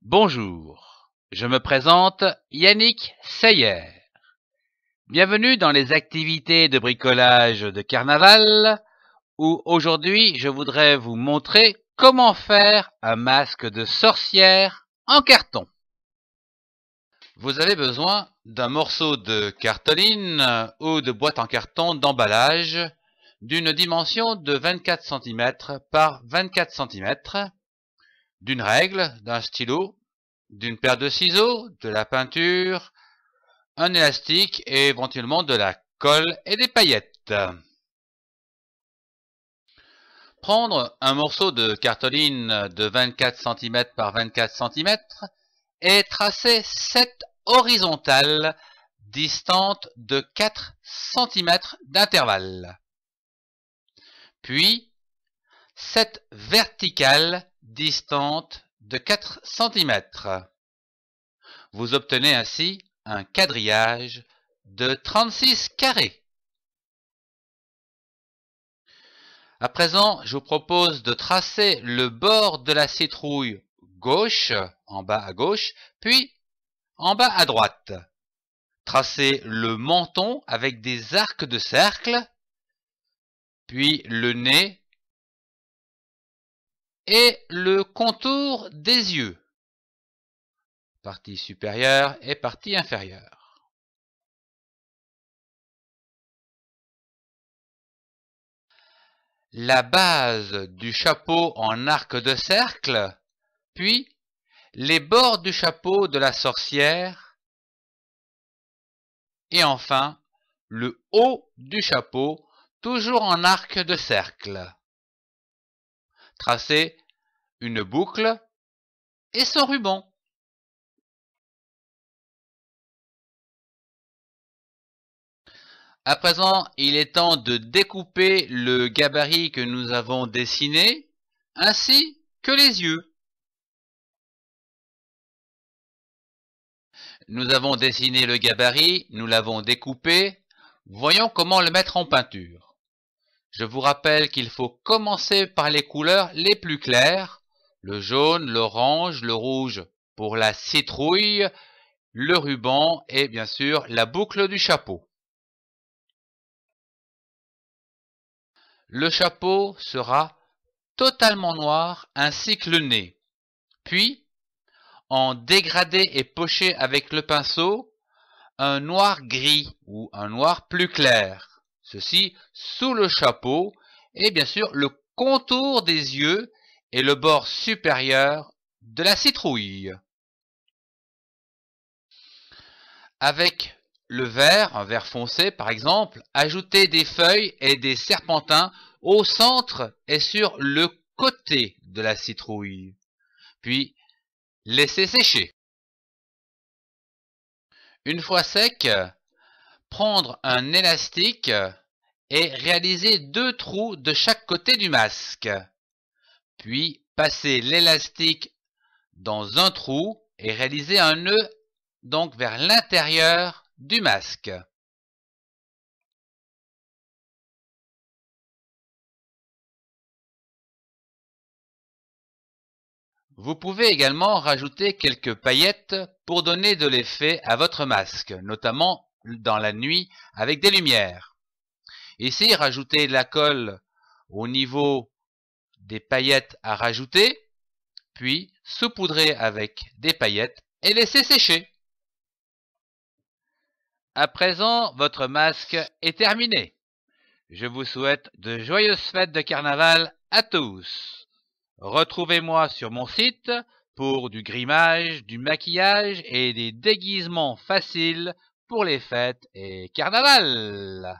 Bonjour, je me présente Yannick Seyer. Bienvenue dans les activités de bricolage de carnaval où aujourd'hui je voudrais vous montrer comment faire un masque de sorcière en carton. Vous avez besoin d'un morceau de cartoline ou de boîte en carton d'emballage d'une dimension de 24 cm par 24 cm, d'une règle, d'un stylo, d'une paire de ciseaux, de la peinture, un élastique et éventuellement de la colle et des paillettes. Prendre un morceau de cartoline de 24 cm par 24 cm et tracer 7 horizontales distantes de 4 cm d'intervalle. Puis 7 verticales distantes de 4 cm. Vous obtenez ainsi un quadrillage de 36 carrés. À présent, je vous propose de tracer le bord de la citrouille gauche, en bas à gauche, puis en bas à droite. Tracez le menton avec des arcs de cercle, puis le nez et le contour des yeux, partie supérieure et partie inférieure. La base du chapeau en arc de cercle, puis les bords du chapeau de la sorcière, et enfin le haut du chapeau, toujours en arc de cercle. Tracez une boucle et son ruban. À présent, il est temps de découper le gabarit que nous avons dessiné, ainsi que les yeux. Nous avons dessiné le gabarit, nous l'avons découpé. Voyons comment le mettre en peinture. Je vous rappelle qu'il faut commencer par les couleurs les plus claires, le jaune, l'orange, le rouge pour la citrouille, le ruban et bien sûr la boucle du chapeau. Le chapeau sera totalement noir ainsi que le nez. Puis, en dégradé et poché avec le pinceau, un noir gris ou un noir plus clair. Ceci sous le chapeau et bien sûr le contour des yeux et le bord supérieur de la citrouille. Avec le vert, un vert foncé par exemple, ajoutez des feuilles et des serpentins au centre et sur le côté de la citrouille. Puis, laissez sécher. Une fois sec, prendre un élastique et réaliser 2 trous de chaque côté du masque. Puis, passer l'élastique dans un trou et réaliser un nœud donc vers l'intérieur du masque. Vous pouvez également rajouter quelques paillettes pour donner de l'effet à votre masque, notamment dans la nuit avec des lumières. Ici, rajoutez de la colle au niveau des paillettes à rajouter, puis saupoudrez avec des paillettes et laissez sécher. À présent, votre masque est terminé. Je vous souhaite de joyeuses fêtes de carnaval à tous. Retrouvez-moi sur mon site pour du grimage, du maquillage et des déguisements faciles pour les fêtes et carnaval.